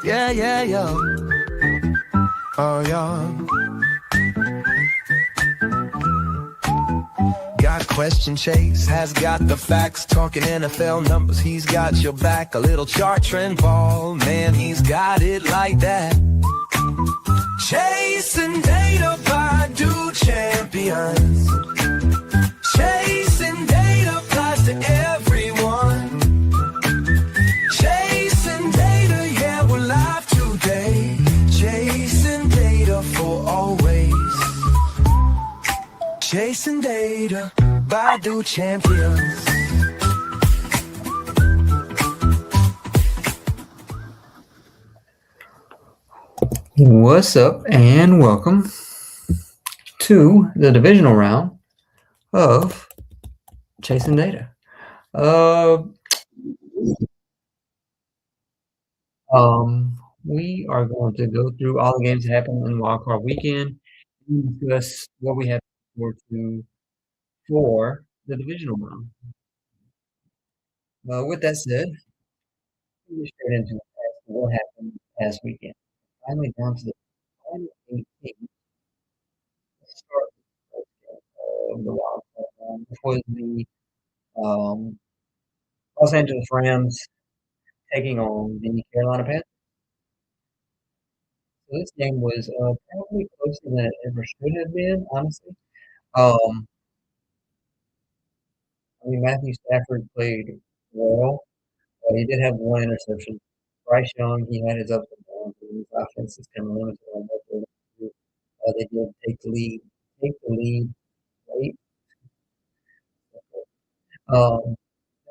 Yeah, yeah, yeah. Oh, yeah. Got question Chase, has got the facts. Talking NFL numbers, he's got your back. A little chart trend ball, man, he's got it like that. Chasing data by do champions. Chasing data applies to everyone. Chasing data, yeah, we're live today. Chasing data for always. Chasing data by do champions. What's up and welcome to the divisional round of Chasing Data. We are going to go through all the games that happened in wildcard weekend and discuss what we have for the divisional round. With that said, we'll get straight into what happened last weekend. Finally down to the final 8 teams. Let's start with the first game of the wildcard round, which was the Los Angeles Rams taking on the Carolina Panthers. So this game was probably closer than it ever should have been, honestly. Um, Matthew Stafford played well, but he did have one interception. Bryce Young, he had his ups and downs, and his offense is kind of limited on what they're going to do. They did take the lead late. Um,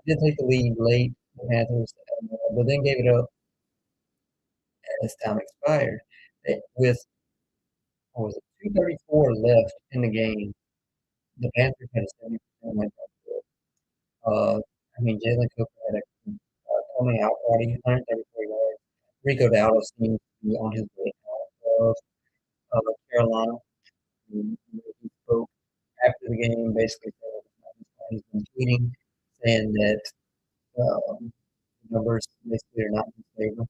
they did take the lead late, the Panthers, but then gave it up as time expired. With what was it, 2:34 left in the game, the Panthers had a 70% win rate. Jalen Cook had a coming out party, 134 yards. Rico Dowdle seems to be on his way out of Carolina. He spoke after the game, basically saying he's been tweeting, saying that numbers basically are not in his favor.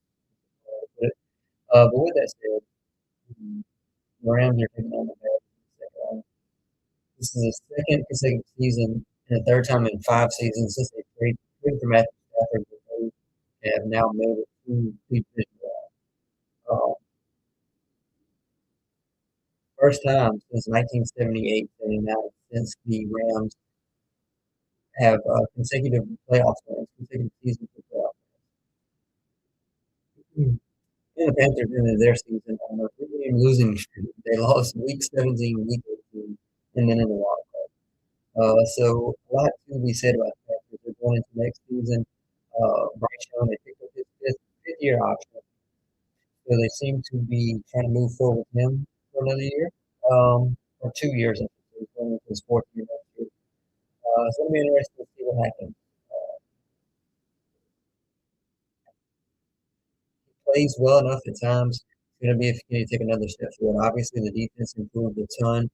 But with that said, the Rams are taking on the Bears. This is the second consecutive season and the third time in 5 seasons since they traded for Matthew Stafford that they have now made it to the division round. First time since 1978-79 since the Rams have consecutive playoff wins, consecutive seasons of playoff wins. And the Panthers ended their season on a 3-game losing streak. They lost week 17, week 18, and then in the wild card. So a lot to be said about the Panthers. They're going into next season. Bryce Young, they picked up his fifth-year option. So they seem to be trying to move forward with him for another year, or 2 years. I think he's going into his 4th year next year. So it'll be interesting to see what happens. He plays well enough at times. It's going to be if he can take another step forward. Obviously, the defense improved a ton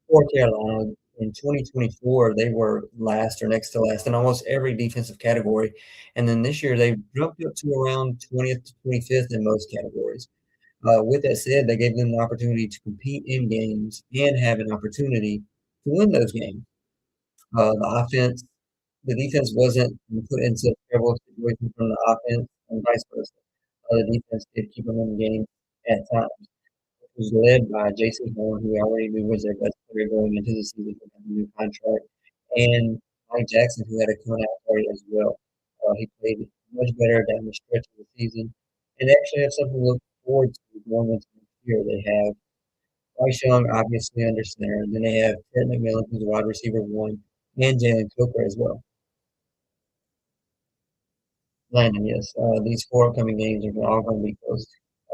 for Carolina. In 2024, they were last or next to last in almost every defensive category. And then this year, they jumped up to around 20th to 25th in most categories. With that said, they gave them the opportunity to compete in games and have an opportunity to win those games. The defense wasn't put into terrible situations from the offense and vice versa. The defense did keep them in the game at times. It was led by Jason Horn, who we already knew was their best player going into the season with a new contract, and Mike Jackson, who had a coming-out party as well. He played much better down the stretch of the season, and they actually have something to look forward to going into next year. They have Bryce Young, obviously, under center, and then they have Ted McMillan, who's a wide receiver 1, and Jalen Coker as well. Landon, yes. These 4 upcoming games are all going to be close.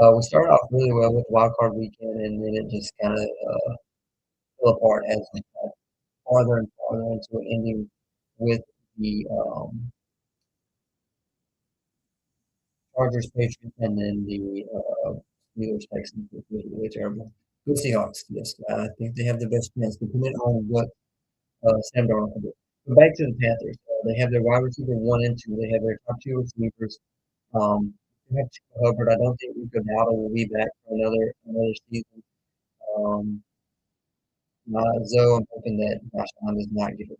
We started off really well with the wild card weekend, and then it just kind of fell apart as we got farther and farther into it, ending with the Chargers, Patriots, and then the Steelers, Texans, which was really terrible. Good Seahawks, yes. I think they have the best chance, depending on what Sam Darnold can do. But back to the Panthers. They have their wide receiver 1 and 2. They have their top 2 receivers. We have Hubbard. I don't think Rico Dowdle will be back for another season. Um, Zoe, I'm hoping that Rashawn does not get it.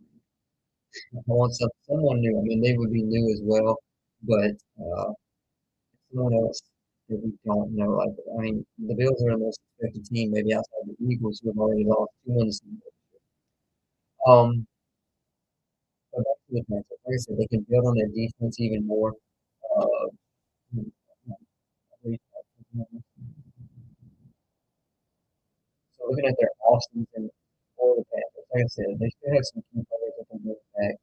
I want someone new. I mean, they would be new as well, but someone else that we don't know. Like, I mean, the Bills are the most expected team, maybe outside the Eagles, who have already lost two in the Super Bowl. But back to the Panthers. Like I said, they can build on their defense even more. Uh, so looking at their offseason for the Panthers, like I said, they still have some key players that can bring back.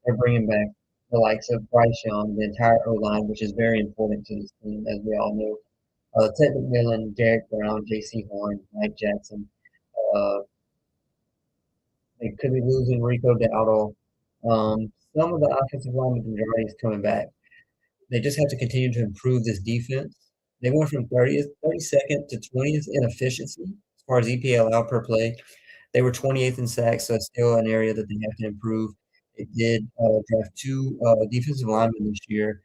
They're bringing back the likes of Bryce Young, the entire O line, which is very important to this team, as we all know. Ted McMillan, Derek Brown, J.C. Horn, Mike Jackson. Uh, they could be losing Rico Dowdle. Some of the offensive line majority is coming back. They just have to continue to improve this defense. They went from 32nd to 20th in efficiency as far as EPA allowed per play. They were 28th in sacks, so it's still an area that they have to improve. They did draft two defensive linemen this year.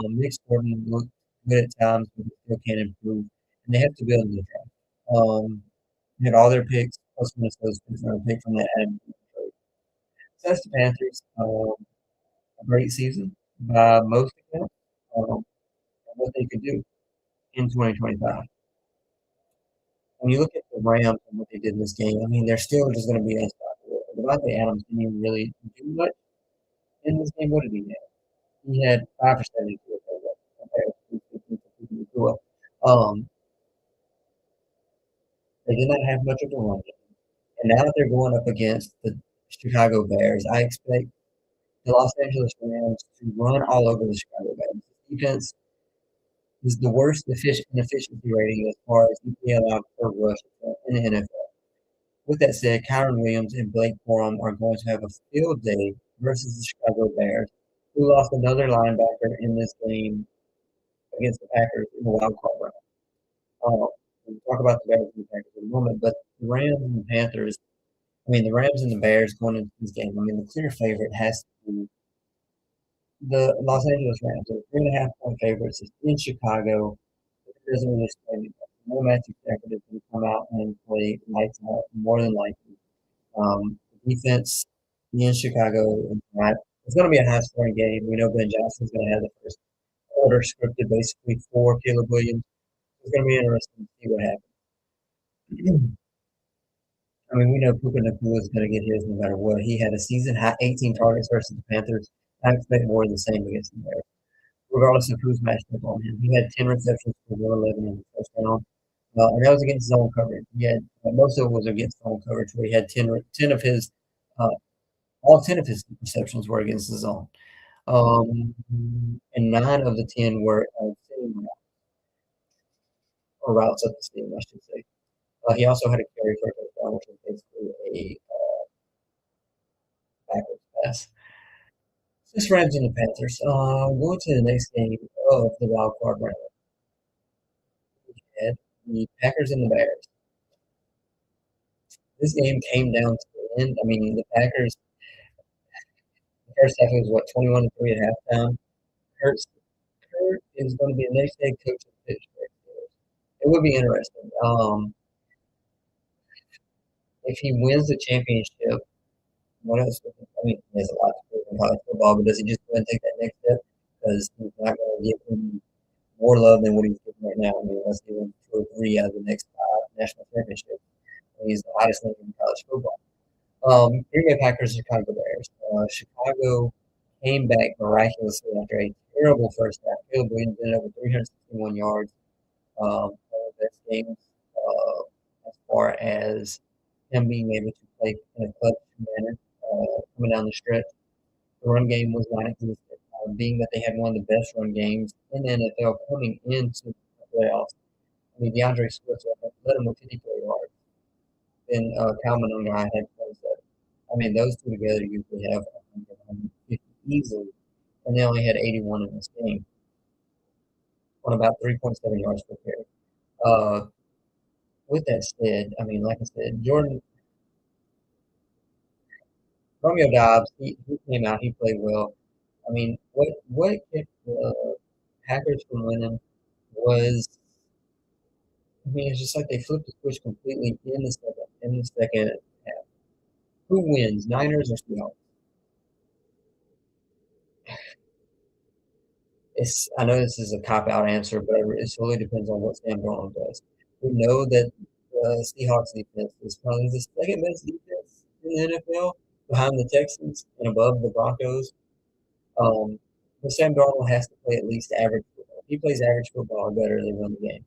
Nick Gordon looked good at times, but they still can improve. And they have to build in the draft. They had all their picks, plus Minnesota's picks, and a pick from the Adam. So that's the Panthers. A great season by most accounts. What they could do in 2025. When you look at the Rams and what they did in this game, I mean, they're still just going to be unstoppable. Devontae Adams didn't even really do much in this game. What did he have? He had 5% into it. They did not have much of a run game. And now that they're going up against the Chicago Bears, I expect the Los Angeles Rams to run all over the Chicago Bears. Defense is the worst efficiency rating as far as EPA allowed per rush in the NFL. With that said, Kyron Williams and Blake Corum are going to have a field day versus the Chicago Bears, who lost another linebacker in this game against the Packers in the wild card round. We'll talk about the Bears and the Packers in a moment, but the Rams and the Panthers, I mean, the Rams and the Bears going into this game, I mean, the clear favorite has to be the Los Angeles Rams. They're 3.5 point favorites. It's in Chicago. It doesn't really scare me. No Matthew Stafford is going to come out and play lights out more than likely. Defense in Chicago is not. It's going to be a high scoring game. We know Ben Johnson's going to have the first quarter scripted basically for Caleb Williams. It's going to be interesting to see what happens. I mean, we know Puka Nacua is going to get his no matter what. He had a season high 18 targets versus the Panthers. I expect more of the same against the Bears, regardless of who's matched up on him. He had 10 receptions for 111 in the first round. And that was against zone coverage. He had most of it was against zone coverage, where he had 10 of his uh, all 10 of his receptions were against the zone. And 9 of the 10 were seam routes, or routes up the seam, I should say. He also had a carry for a touchdown, which was basically a backwards pass. This Rams and the Panthers. Going to the next game of the wild card round. We had the Packers and the Bears. This game came down to the end. I mean, the Packers, the first half was what, 21-3 at halftime. Kurt is going to be the next head coach of the Pittsburgh Steelers. It would be interesting. If he wins the championship, what else? I mean, there's a lot to do in college football, but does he just go and take that next step? Because he's not going to give him more love than what he's getting right now. I mean, let's give him 2 or 3 out of the next 5 national championships. He's the hottest name in college football. Green Bay Packers, Chicago Bears. Chicago came back miraculously after a terrible first half. Caleb Williams ended up with 361 yards. One of the best games as far as him being able to play in a clutch manner coming down the stretch. The run game was non-existent, being that they had one of the best run games in the NFL coming into the playoffs. I mean, DeAndre Swift led him with 54 yards. Then Kyle Mononga had 27. I mean, those two together usually have 150 easily, and they only had 81 in this game on about 3.7 yards per carry. With that said, I mean, like I said, Romeo Dobbs, he came out, he played well. I mean, what kept the Packers from winning was, I mean, it's just like they flipped the switch completely in the second half. Who wins, Niners or Seahawks? I know this is a cop out answer, but it really depends on what Sam Darnold does. We know that the Seahawks defense is probably the second best defense in the NFL, behind the Texans and above the Broncos. But Sam Darnold has to play at least average football. If he plays average football, better, they win the game.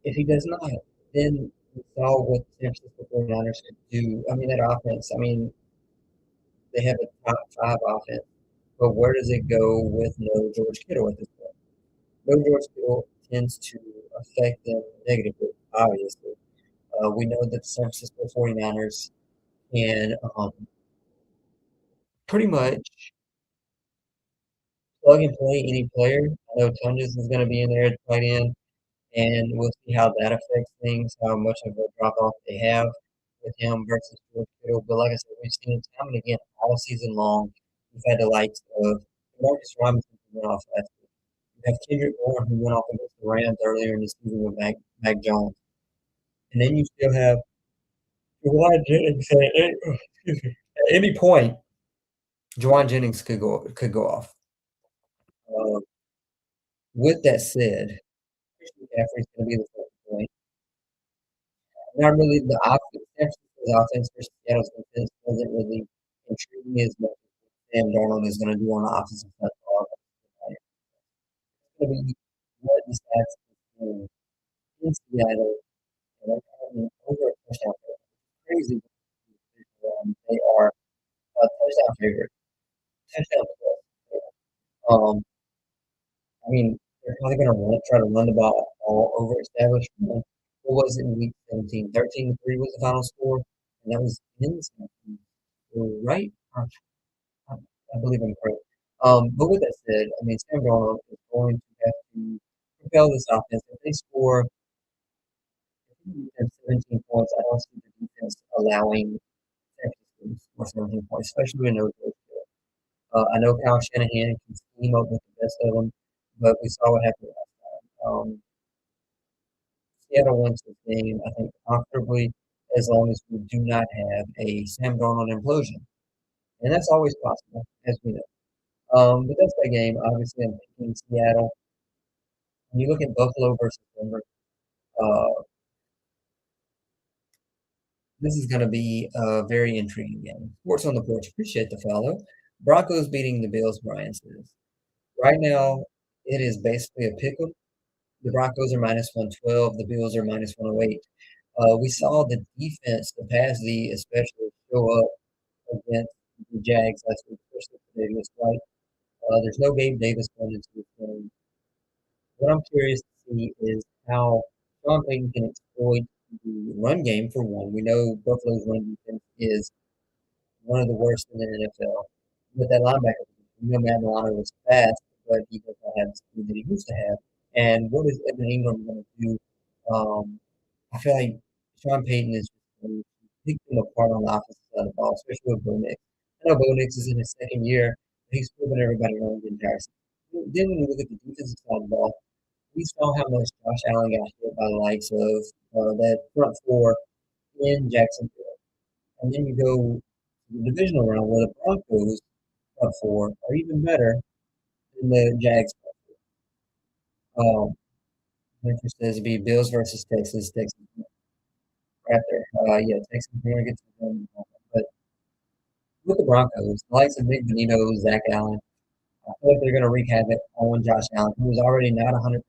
If he does not, then we saw what the San Francisco 49ers could do. I mean, that offense, I mean, they have a top five offense, but where does it go with no George Kittle at this point? No George Kittle tends to affect them negatively, obviously. We know that the San Francisco 49ers can pretty much plug and play any player. I know Tunges is going to be in there at tight end, and we'll see how that affects things, how much of a drop off they have with him versus George Kittle. But like I said, we've seen it time and again all season long. We've had the likes of Marcus Robinson who went off last week. You have Kendrick Bourne who went off against the Rams earlier in the season with Mac Jones. And then you still have Juwan Jennings at any point. Juwan Jennings could go off. Uh, with that said, Christian McCaffrey's going to be the focal point. Not really the offense. San Francisco's offense versus Seattle's defense doesn't really intrigue me as much as Sam Darnold is going to do on the offensive side of the ball. It's going to be what decides this game in Seattle, and they're having over a touchdown favorite. Crazy. They are a touchdown favorite. Touchdown favorite. I mean, they're probably going to try to run the ball all over established run. What was it in week 17? 13-3 was the final score, and that was in 17, right? I, I believe I'm correct. But with that said, I mean, Sam Darnold is going to have to propel this offense. If they score 17 points, I don't see the defense allowing San Francisco to score 17 points, especially when those goals. I know Kyle Shanahan can scheme up with the best of them, but we saw what happened last time. Seattle wins this game, I think, comfortably, as long as we do not have a Sam Darnold implosion. And that's always possible, as we know. But that's that game. Obviously, I'm picking Seattle. When you look at Buffalo versus Denver, uh, this is going to be a very intriguing game. Sports on the Porch. Appreciate the follow. Broncos beating the Bills, Brian says. Right now, it is basically a pick 'em. The Broncos are minus 112. The Bills are minus 108. We saw the defense, the pass D especially, show up against the Jags last week, especially for Davis White. There's no Gabe Davis going into this game. What I'm curious to see is how Sean Payton can exploit the run game for one. We know Buffalo's run defense is one of the worst in the NFL. With that linebacker, we know Matt Milano was fast, but he does not have the speed that he used to have. And what is Evan Ingram going to do? I feel like Sean Payton is going to pick them apart on the offensive side of the ball, especially with Bo Nix. I know Bo Nix is in his second year, but he's proven everybody wrong the entire season. Then when you look at the defensive side of the ball, we saw how much Josh Allen got hit by the likes of that front four in Jacksonville. And then you go to the divisional round where the Broncos front four are even better than the Jags front four. Memphis says it'd be Bills versus Texas. Texas right there. Yeah, Texas is going to get some. But with the Broncos, the likes of Nick Benito, Zach Allen, I feel like they're going to wreak havoc on Josh Allen, who was already not 100%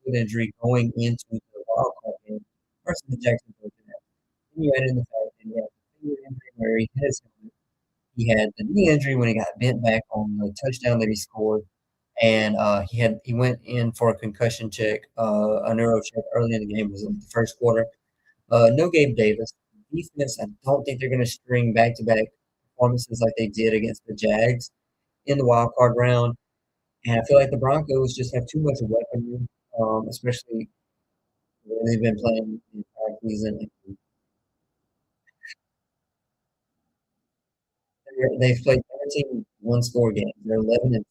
with injury going into the wild card game versus the Jacksonville Jaguars. Then you add in the fact that he had the finger injury where he hit his helmet. He had the knee injury when he got bent back on the touchdown that he scored, and he went in for a concussion check, a neuro check early in the game. It was in the first quarter. No Gabe Davis. Defense, I don't think they're going to string back-to-back performances like they did against the Jags in the wild card round. And I feel like the Broncos just have too much weaponry, especially when they've been playing the entire season. They've played 13 one-score games. They're 11-2,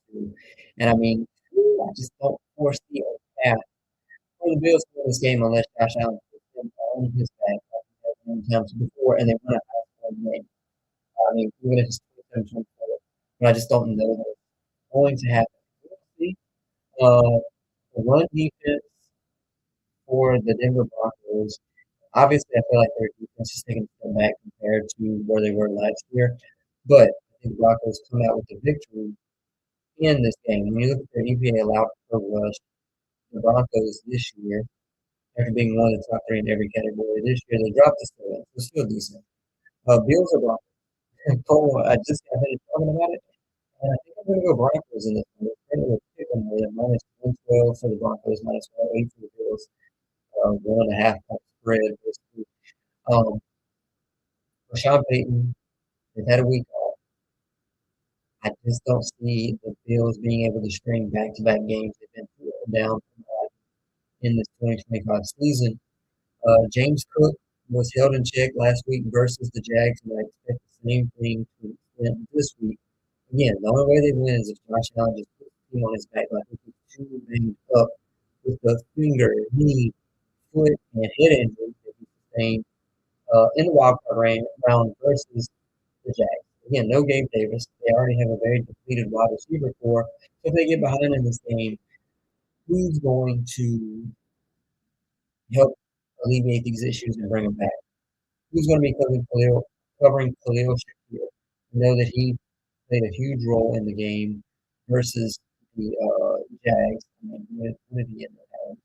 and I mean, I just don't foresee a path for the Bills to win this game unless Josh Allen puts them on his back like he has many times before, and they win a high-scoring game. I mean, even if it's 27-24, but I just don't know that it's going to happen. We'll see. The run defense for the Denver Broncos. Obviously, I feel like their defense is taking a step back compared to where they were last year. But I think the Broncos come out with the victory in this game. When you look at their EPA allowed per rush, the Broncos this year, after being one of the top three in every category this year, they dropped to seven. So still decent. Bills or Broncos? Cole, I just got finished talking about it, and I think I'm going to go Broncos in this one. It's kind of a pick 'em with minus 112 for the Broncos, minus 108 for the Bills. 1.5 point spread this week. Um, Rashawn Payton, they've had a week off. I just don't see the Bills being able to string back-to-back games. They've been too up and down in this 2025 season. James Cook was held in check last week versus the Jags, and I expect the same thing to extend this week. Again, the only way they win is if Josh Allen just puts the team on his back. But I think he's too banged up with the finger, knee, foot, and head injuries that he sustained in the wild card round versus the Jags. Again, no Gabe Davis. They already have a very depleted wide receiver core. So if they get behind in this game, who's going to help alleviate these issues and bring them back? Who's going to be covering Khalil Shakir? We know that he played a huge role in the game versus the Jags. I mean, what did he end up having?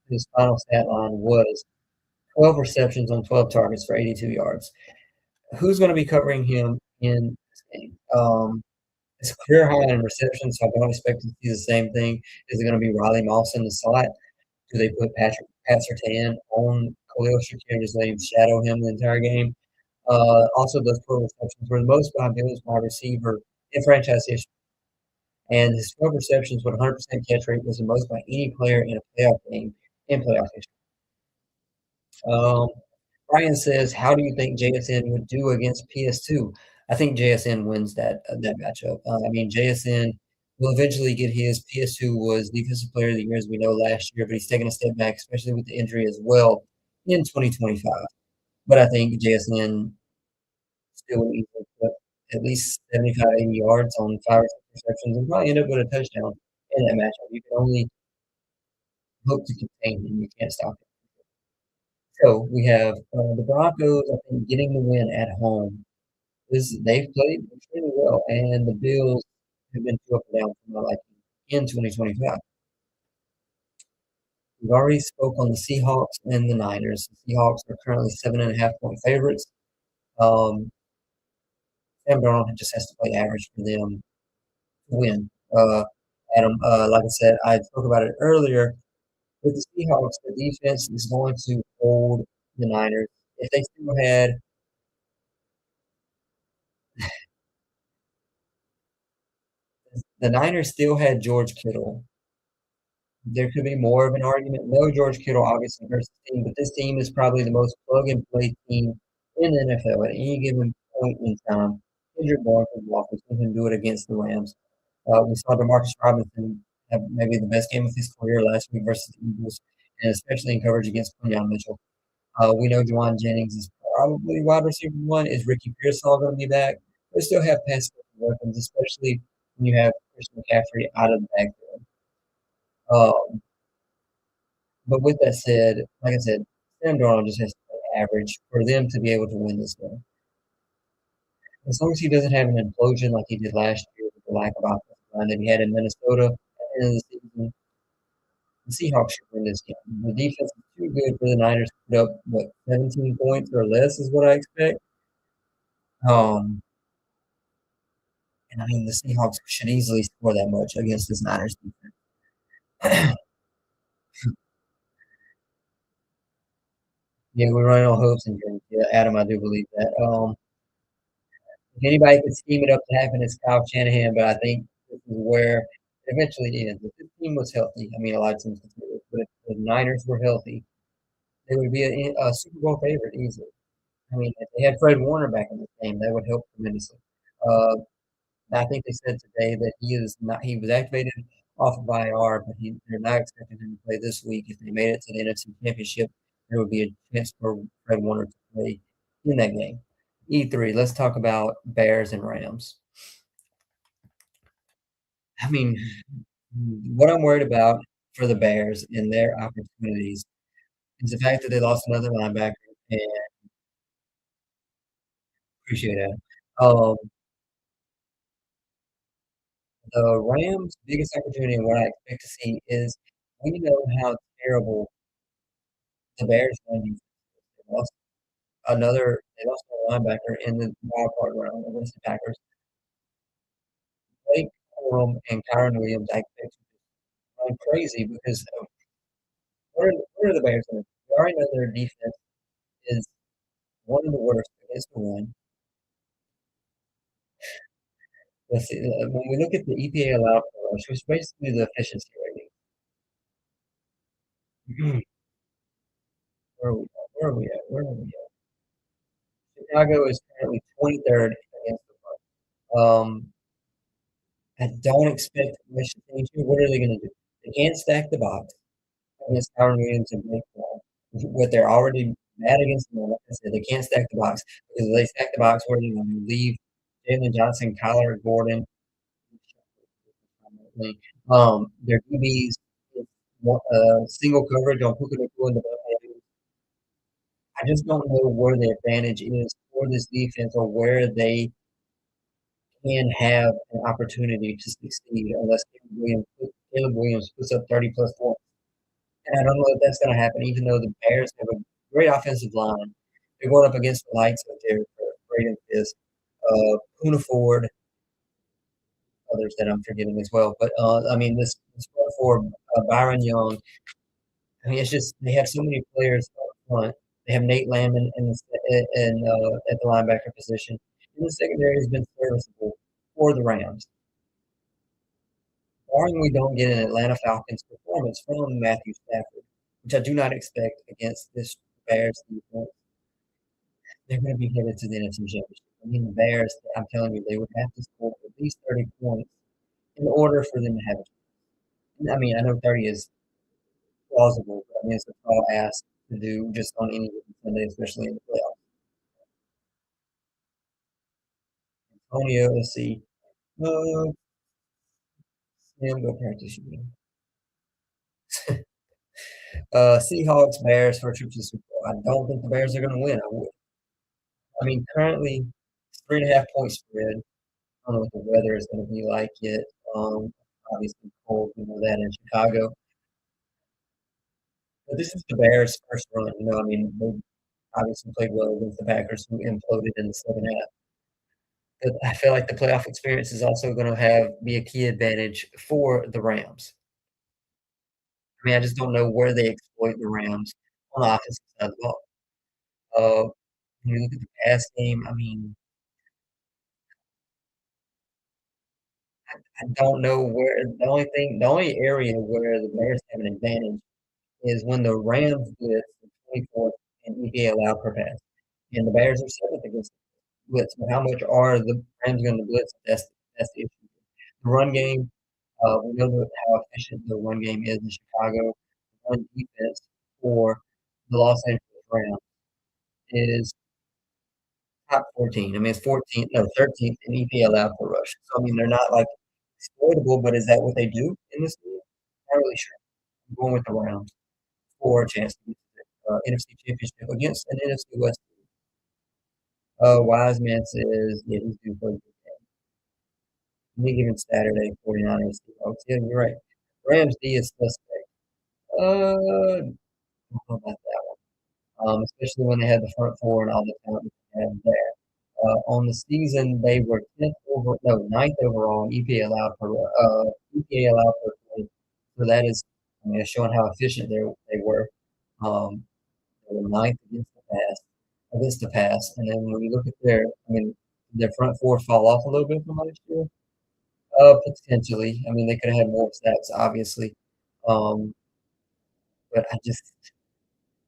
His final stat line was 12 receptions on 12 targets for 82 yards. Who's going to be covering him in this game? It's a career high in receptions, so I don't expect to see the same thing. Is it going to be Riley Moss in the slot? Do they put Pat Surtain on Khalil Shakir and just let him shadow him the entire game? Also, those 12 receptions were the most by Bills wide receiver in franchise history. And his 12 receptions with 100% catch rate was the most by any player in a playoff game in playoff history. Brian says, "How do you think JSN would do against PS2?" I think JSN wins that matchup. I mean, JSN will eventually get his. PS2 was Defensive Player of the Year, as we know, last year, but he's taking a step back, especially with the injury as well in 2025. But I think JSN still would easily put at least 75, 80 yards on 5 or 6 receptions and probably end up with a touchdown in that matchup. You can only hope to contain him. You can't stop him. So we have the Broncos, I think, getting the win at home. They've played extremely well, and the Bills have been too up and down for my liking in 2025. We've already spoke on the Seahawks and the Niners. The Seahawks are currently 7.5 point favorites. Sam Darnold just has to play average for them to win. Adam, like I said, I spoke about it earlier. With the Seahawks, the defense is going to hold the Niners. If they still had the Niners still had George Kittle, there could be more of an argument. No, George Kittle obviously hurts the team, but this team is probably the most plug and play team in the NFL at any given point in time. Kendrick Bourne could walk. We've seen him do it against the Rams. We saw Demarcus Robinson have maybe the best game of his career last week versus the Eagles, and especially in coverage against Quinyon Mitchell. We know Juwan Jennings is probably wide receiver one. Is Ricky Pearsall going to be back? They still have pass weapons, especially when you have Christian McCaffrey out of the backfield. Um, but with that said, like I said, Sam Darnold just has to play average for them to be able to win this game. As long as he doesn't have an implosion like he did last year with the lack of offensive line that he had in Minnesota at the end of the season, the Seahawks should win this game. The defense is too good for the Niners to put up, 17 points or less is what I expect. Um, and I mean, the Seahawks should easily score that much against this Niners defense. Yeah, we're running on hopes and dreams. Yeah, Adam, I do believe that. If anybody could scheme it up to happen, it's Kyle Shanahan, but I think this is where it eventually ends. If this team was healthy, I mean, a lot of teams consider it, but if the Niners were healthy, they would be a Super Bowl favorite easily. I mean, if they had Fred Warner back in this game, that would help tremendously. Uh, I think they said today that he was activated off of IR, but they're not expecting him to play this week. If they made it to the NFC Championship, there would be a chance for Fred Warner to play in that game. E3, let's talk about Bears and Rams. I mean, what I'm worried about for the Bears and their opportunities is the fact that they lost another linebacker, and appreciate that. Um, the Rams' biggest opportunity and what I expect to see is we know how terrible the Bears run defense is. They lost a linebacker in the wild card round against the Packers. Blake Corum and Kyron Williams, I expect to run crazy because what are the Bears going to do? We already know their defense is one of the worst against the run. Let's see, when we look at the EPA allowed per rush, which is basically the efficiency rating. Where are we at? Where are we at? Where are we at? Chicago is currently 23rd against the run. I don't expect much to change here. What are they going to do? They can't stack the box against Kyron Williams and Blake Ball. What they're already mad against them, like I said, they can't stack the box because if they stack the box, where are they going to leave Jalen Johnson, Kyler Gordon? Their DBs, single coverage on Puka Nacua and the I just don't know where the advantage is for this defense or where they can have an opportunity to succeed unless Caleb Williams puts up 30 plus points. And I don't know if that's going to happen, even though the Bears have a great offensive line. They're going up against the likes of their Braden Fisk, Puna Ford, others that I'm forgetting as well. But I mean, this front four, Byron Young. I mean, it's just they have so many players up front. They have Nate Landman at the linebacker position. And the secondary has been serviceable for the Rams. Barring we don't get an Atlanta Falcons performance from Matthew Stafford, which I do not expect against this Bears defense, they're going to be headed to the NFC Championship. I mean, the Bears, I'm telling you, they would have to score at least 30 points in order for them to have a chance. I mean, I know 30 is plausible, but I mean, it's a tall ask to do just on any given Sunday, especially in the playoffs. Antonio, let's see. Uh, Sam, go practice you. Seahawks, Bears for a trip to the Super Bowl. I don't think the Bears are going to win. I mean, currently, it's 3.5 point spread. I don't know what the weather is going to be like yet. Um, Obviously cold, you know that in Chicago. But this is the Bears' first run. You know, I mean, they obviously played well against the Packers, who imploded in the second half. But I feel like the playoff experience is also going to be a key advantage for the Rams. I mean, I just don't know where they exploit the Rams on the offensive side of the ball. When you look at the pass game, I mean, I don't know where the only area where the Bears have an advantage is when the Rams blitz the 24th in EPA allowed per pass, and the Bears are seventh against blitz. But how much are the Rams going to blitz? That's the issue. The run game, we know how efficient the run game is in Chicago. Run defense for the Los Angeles Rams is top 14. I mean, it's 14th, no, 13th in EPA allowed per rush. So I mean, they're not like exploitable, but is that what they do in this league? Not really sure. I'm going with the Rams for a chance to get to the NFC Championship against an NFC West team. Wiseman says, yeah, he's due for a good game. Any given Saturday, 49ers. Seahawks. Yeah, you're right. Rams D is suspect. I don't know about that one. Especially when they had the front four and all the talent they had there. On the season, they were 9th overall in EPA allowed per play. So that is, I mean, it's showing how efficient they were. Um, they were ninth against the pass. And then when you look at I mean, their front four fall off a little bit from last year. Potentially. I mean, they could have had more sacks, obviously. Um, but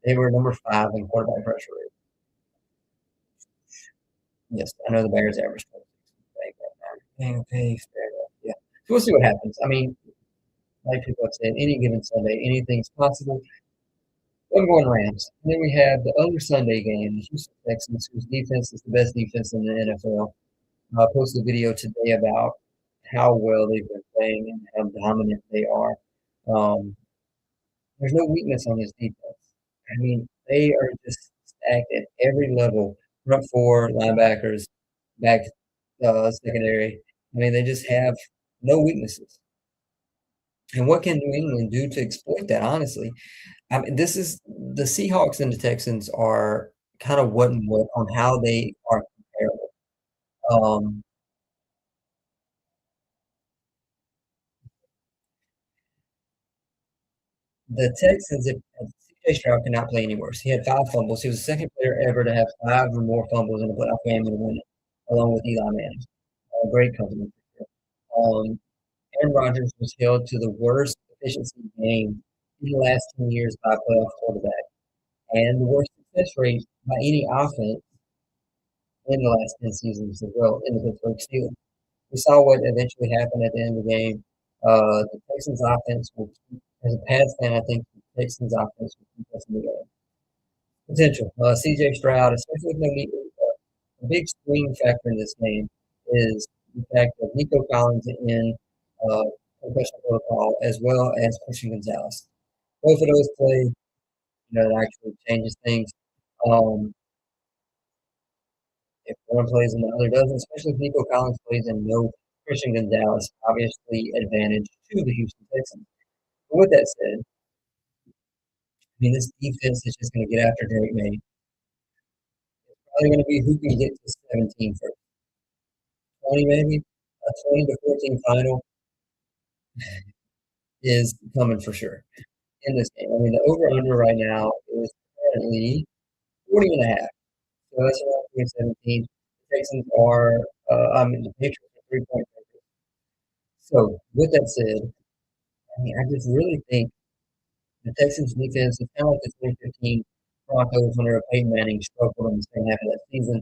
they were number 5 in quarterback pressure rate. Yes, I know the Bears averaged 26. Okay, fair enough. Yeah. So we'll see what happens. I mean, like people have said, any given Sunday, anything's possible. I'm going Rams. And then we have the other Sunday game, the Houston Texans, whose defense is the best defense in the NFL. I posted a video today about how well they've been playing and how dominant they are. Um, there's no weakness on this defense. I mean, they are just stacked at every level. Front four, linebackers, back secondary. I mean, they just have no weaknesses. And what can New England do to exploit that? Honestly, I mean, this is the Seahawks and the Texans are kind of what and what on how they are comparable. Um, the Texans, if CJ Stroud cannot play any worse. He had 5 fumbles. He was the second player ever to have 5 or more fumbles in a playoff game and win it, along with Eli Manning. Great company. Um, Aaron Rodgers was held to the worst efficiency game in the last 10 years by a playoff quarterback, and the worst success rate by any offense in the last 10 seasons as well in the Pittsburgh Steelers. We saw what eventually happened at the end of the game. The Texans offense will keep, as a Pats fan, I think the Texans offense will keep us in the game. Potential. CJ Stroud, especially with no Nico, a big swing factor in this game is the fact that Nico Collins in uh, concussion protocol as well as Christian Gonzalez. Both of those play, that actually changes things. Um, if one plays and the other doesn't, especially if Nico Collins plays and no Christian Gonzalez, obviously advantage to the Houston Texans. But with that said, I mean, this defense is just going to get after Drake May. It's probably going to be who can get to 17 first. 20 maybe? A 20 to 14 final is coming for sure in this game. I mean, the over-under right now is currently 40 and a half. So that's around 2017. The Texans are, the Patriots are 3-point favorites. So with that said, I mean, I just really think the Texans defense is kind of like the 2015 Broncos when they were Peyton Manning struggled in the second half of that season.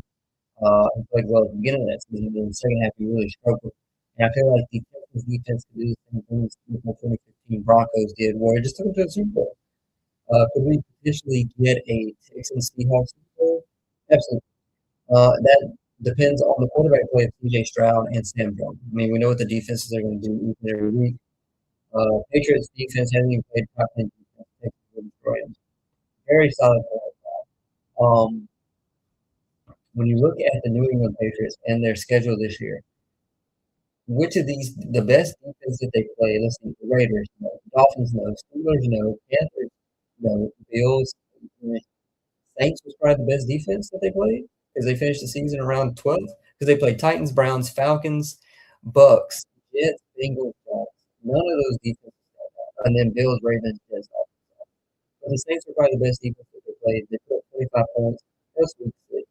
He played well at the beginning of that season, but in the second half he really struggled. And I feel like the Texans defense could do the same things the 2015 Broncos did, where it just took them to the Super Bowl. Could we potentially get a Texans Seahawks Super Bowl? Absolutely. That depends on the quarterback play of CJ Stroud and Sam Darnold. I mean, we know what the defenses are going to do each and every week. Patriots defense hasn't even played top 10 defense. Texans will destroy them. Very solid play. When you look at the New England Patriots and their schedule this year, which of these the best defense that they play? Let's see, the Raiders, no, Dolphins, no, Steelers, no, Panthers, no, Bills. Saints was probably the best defense that they played because they finished the season around 12th because they played Titans, Browns, Falcons, Bucks, Jets, Bengals, Giants. None of those defenses, and then Bills, Ravens, Jets. But the Saints were probably the best defense that they played. They put up 25 points. That's week 6.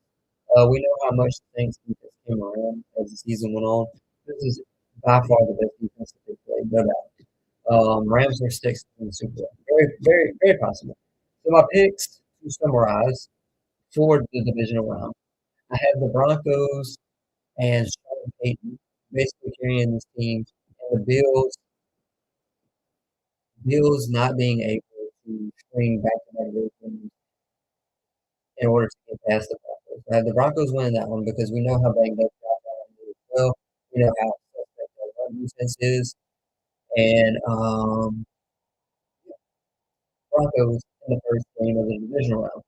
We know how much the Saints defense came around as the season went on. This is by far the best defense that they played, no doubt. Rams are 6th in the Super Bowl. Very, very, very possible. So my picks to summarize for the divisional round, I have the Broncos and Sean Payton basically carrying this team, and the Bills not being able to string back-to-back wins in order to get past the Broncos. I have the Broncos winning that one because we know how banged up Josh Allen is. Well, we know how suspect their run defense is, and Broncos in the first game of the divisional round.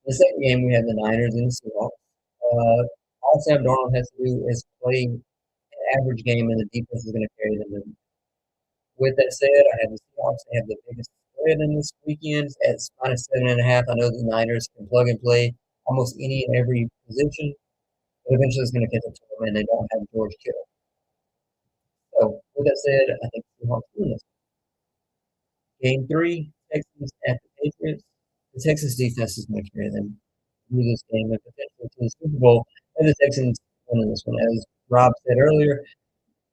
The second game, we have the Niners and the Seahawks. All Sam Darnold has to do is play an average game, and the defense is going to carry them. With that said, I have the Seahawks. They have the biggest spread in this weekend at -7.5. I know the Niners can plug and play almost any and every position, but eventually it's going to catch up to them, and they don't have George Kittle. So, with that said, I think the Seahawks win this. Game 3, Texans at the Patriots. The Texans defense is going to carry them through this game and potentially to the Super Bowl, and the Texans winning this one. As Rob said earlier,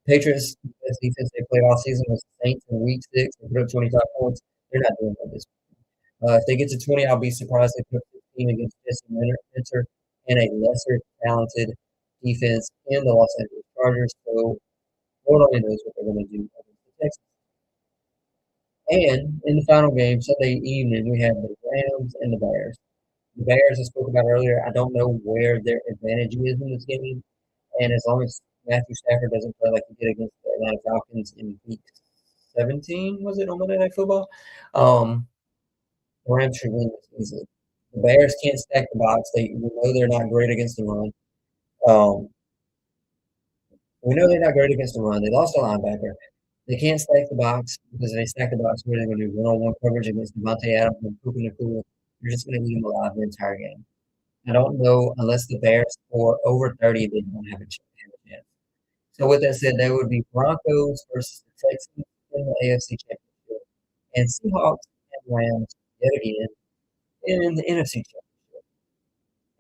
Patriots best defense they played all season was the Saints in week 6. They put up 25 points. They're not doing that this week. If they get to 20, I'll be surprised they put up 15 against Jesse Minter and a lesser talented defense in the Los Angeles Chargers. Chargers, so Lord only knows what they're going to do against the Texans. And in the final game, Sunday evening, we have the Rams and the Bears. The Bears I spoke about earlier, I don't know where their advantage is in this game. And as long as Matthew Stafford doesn't play like he did against the Atlanta Falcons in week 17, was it on Monday Night Football? Um, the Rams should win this easily. The Bears can't stack the box. We know they're not great against the run. Um, we know they're not great against the run. They lost a linebacker. They can't stack the box because if they stack the box, what are they going to do? One-on-one coverage against Devontae Adams and Puka Nakua. You're just going to leave them alive the entire game. I don't know unless the Bears score over 30, they don't have a chance. So with that said, that would be Broncos versus the Texans in the AFC Championship, and Seahawks and Rams yet again in the NFC Championship.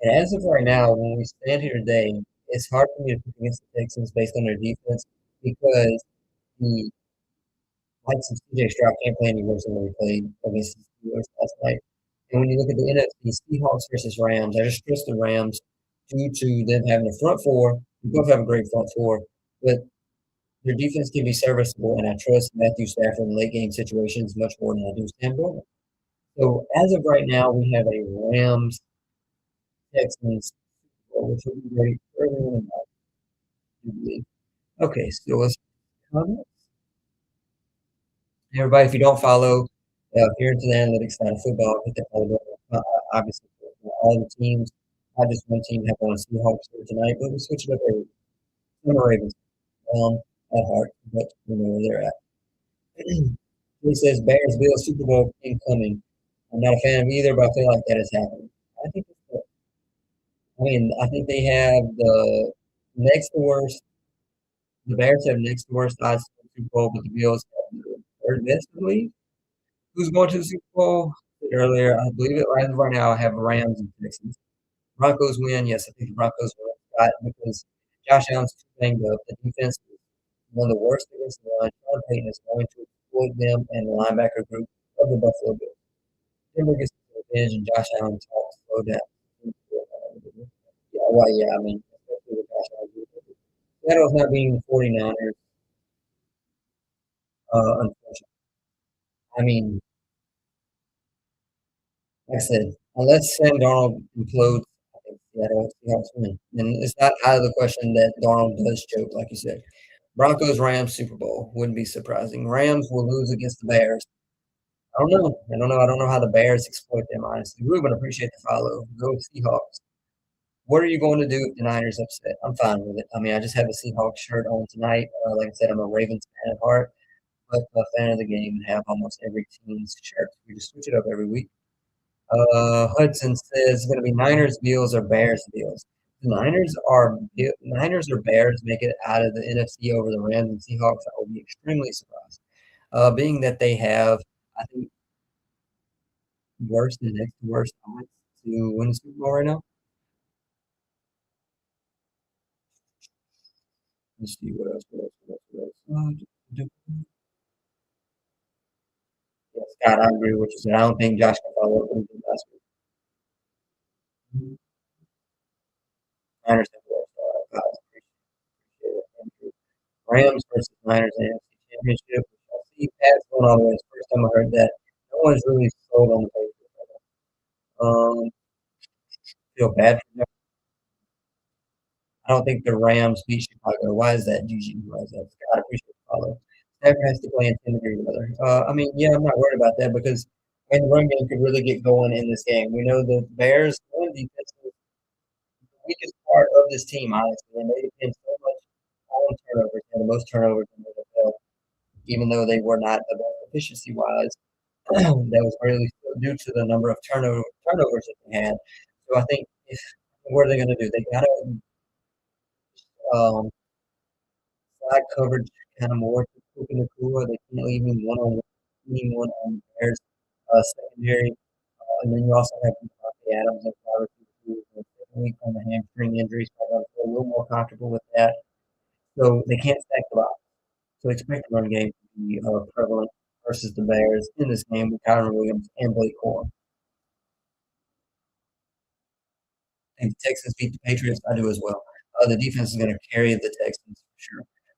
And as of right now, when we stand here today, it's hard for me to pick against the Texans based on their defense because the likes of CJ Stroud can't play any worse than what he played against the Steelers last night. And when you look at the NFC, Seahawks versus Rams, I just trust the Rams due to them having a front four. We both have a great front four, but their defense can be serviceable, and I trust Matthew Stafford in late game situations much more than I do Sam Darnold. So as of right now, we have a Rams Texans, which will be great early in the night, I believe. Okay, so let's comment. Everybody, if you don't follow, if you're into the analytics side of football, hit that follow button. Obviously, for all the teams, not just one team have on Seahawks here tonight, but we switch it up every. I'm a Ravens at heart, but we know where they're at. He says Bears Bills Super Bowl incoming. I'm not a fan of either, but I feel like that is happening. I think it's good. I think they have the next to worst. The Bears have next to worst odds for the Super Bowl, but the Bills have the third best, I believe. Who's going to the Super Bowl? Earlier, I believe it right now. I have Rams and Texans. Broncos win. Yes, I think the Broncos will got because Josh Allen's too banged up. The defense is one of the worst against the line. Sean Payton is going to exploit them and the linebacker group of the Buffalo Bills. Denver gets the advantage, and Josh Allen talks slow down. Yeah, well, yeah, especially with Josh Allen. Seattle's not being the 49ers, unfortunately. I mean, like I said, unless Sam Darnold implodes, I think Seattle Seahawks win. And it's not out of the question that Darnold does choke, like you said. Broncos Rams Super Bowl wouldn't be surprising. Rams will lose against the Bears. I don't know. I don't know how the Bears exploit them, honestly. Ruben, appreciate the follow. Go Seahawks. What are you going to do if the Niners upset? I'm fine with it. I just have a Seahawks shirt on tonight. Like I said, I'm a Ravens fan at heart, but a fan of the game and have almost every team's shirt. We just switch it up every week. Hudson says it's going to be Niners Bills or Bears Bills. Niners or Bears make it out of the NFC over the Rams and Seahawks. I will be extremely surprised. Being that they have, I think, worse than next to worst odds to win the Super Bowl right now. Let's see what else. Yeah, Scott, I agree with what you said. I don't think Josh can follow up what he did last week. Niners have the worst odds. Appreciate it. Rams versus Niners in the NFC Championship. I see Pat's going all the way. It's the first time I heard that. No one's really sold on the Patriots right now. Feel bad for them. I don't think the Rams beat Chicago. Why is that, Gigi? Why is that? Scott, I appreciate the follow. Stafford has to play in 10-degree weather. Yeah, I'm not worried about that because the run game could really get going in this game. We know the Bears' run defense is the weakest part of this team, honestly, and they depend so much on turnovers and the most turnovers in the NFL, even though they were not the best efficiency wise. That was really due to the number of turnovers that they had. So I think what are they going to do? They got to um, side coverage kind of more to Puka Nakua. They can't leave him anyone on Bears secondary. And then you also have Devontae Adams and Robert who is second week on the hamstring injuries. So I feel a little more comfortable with that. So they can't stack the box. So expect the run game to be prevalent versus the Bears in this game with Kyron Williams and Blake Corum. I think the Texans beat the Patriots. I do as well. The defense is going to carry the Texans for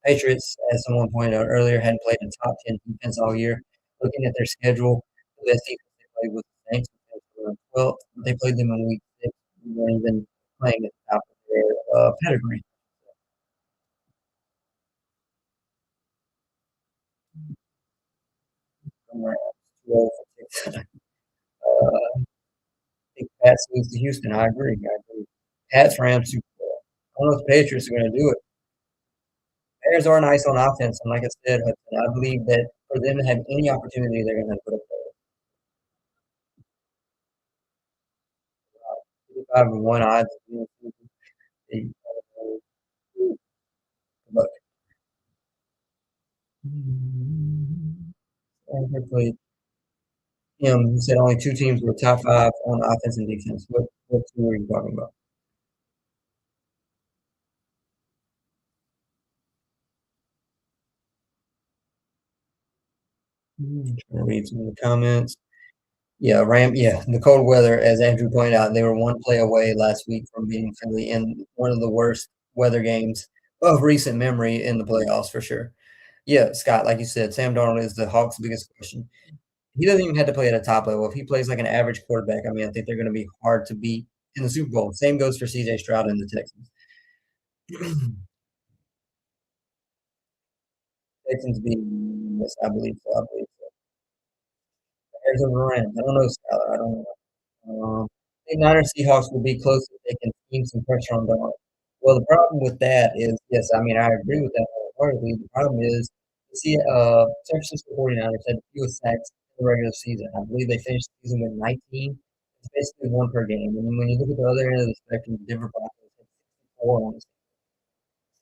Patriots, as someone pointed out earlier, hadn't played a top 10 defense all year. Looking at their schedule, the best defense they played was the Saints. They were 12th. They played them in week 6. We weren't even playing at the top of their pedigree. Rams, 12 for 6. I think Pats lose to Houston. I agree. Pats, Rams, Super Bowl. I don't know if the Patriots are going to do it. Bears are nice on offense, and like I said, Hudson, I believe that for them to have any opportunity, they're going to put up 55-1 odds. But played him. He said only two teams were top 5 on offense and defense. What two are you talking about? Trying to read some of the comments. Yeah, Yeah, the cold weather, as Andrew pointed out, they were one play away last week from beating Philly in one of the worst weather games of recent memory in the playoffs for sure. Yeah, Scott, like you said, Sam Darnold is the Hawks' biggest question. He doesn't even have to play at a top level. If he plays like an average quarterback, I mean, I think they're going to be hard to beat in the Super Bowl. Same goes for CJ Stroud and the Texans. Texans beat, yes, I believe so. I believe so. Arizona Rams. I don't know, Skylar. I don't know. I think Niners Seahawks will be close if they can scheme some pressure on Darnold. Well, the problem with that is, yes, I mean, I agree with that wholeheartedly. The problem is, see, San Francisco 49ers had the fewest sacks in the regular season. I believe they finished the season with 19. It's basically one per game. And when you look at the other end of the spectrum, the Denver Broncos had 64 on the season.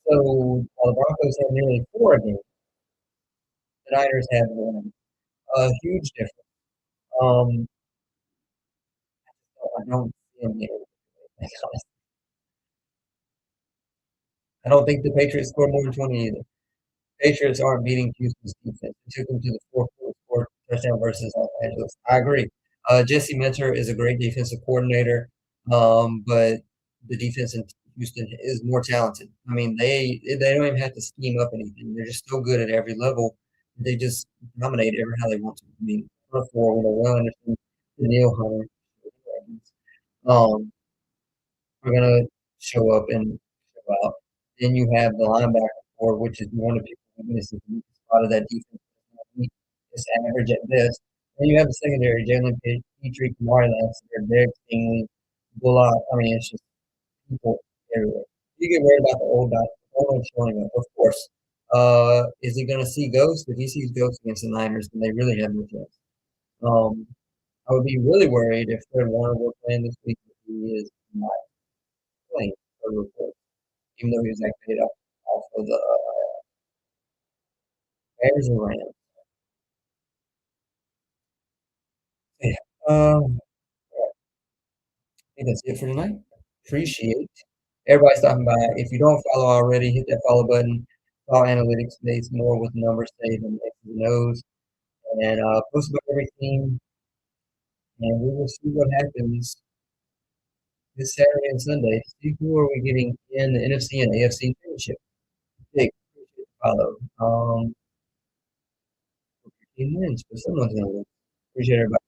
So while the Broncos have nearly 4 a game, the Niners have one. A huge difference. Um, I don't see them getting it. I don't think the Patriots score more than 20 either. Patriots aren't beating Houston's defense. It took them to the fourth quarter, scored touchdown versus Los Angeles. I agree. Jesse Minter is a great defensive coordinator, but the defense in Houston is more talented. I mean, they don't even have to scheme up anything. They're just so good at every level. They just dominate every how they want to. I mean, front four, Will Anderson, Neil Hunter, um, are gonna show up and show out. Then you have the linebacker core, which is one of the weaknesses. A lot of that defense is average at best. Then you have the secondary, Jalen Petrie, Kamari Lansing, Derek Stingley, Bullock. I mean, it's just people everywhere. You get worried about the old guy. Old showing up, of course. Is he going to see ghosts? If he sees ghosts against the Niners, then they really have no chance. I would be really worried if Fred Warner were playing this week. If he is not playing for the report, even though he was activated off of the Bears and Rams. Yeah. I think that's it for tonight. Appreciate everybody stopping by. If you don't follow already, hit that follow button. Follow analytics based more with numbers saved and X's and O's. And post about every team. And we will see what happens this Saturday and Sunday. See who are we getting in the NFC and AFC championship. Big follow. 15 wins, but someone's gonna win. Appreciate everybody.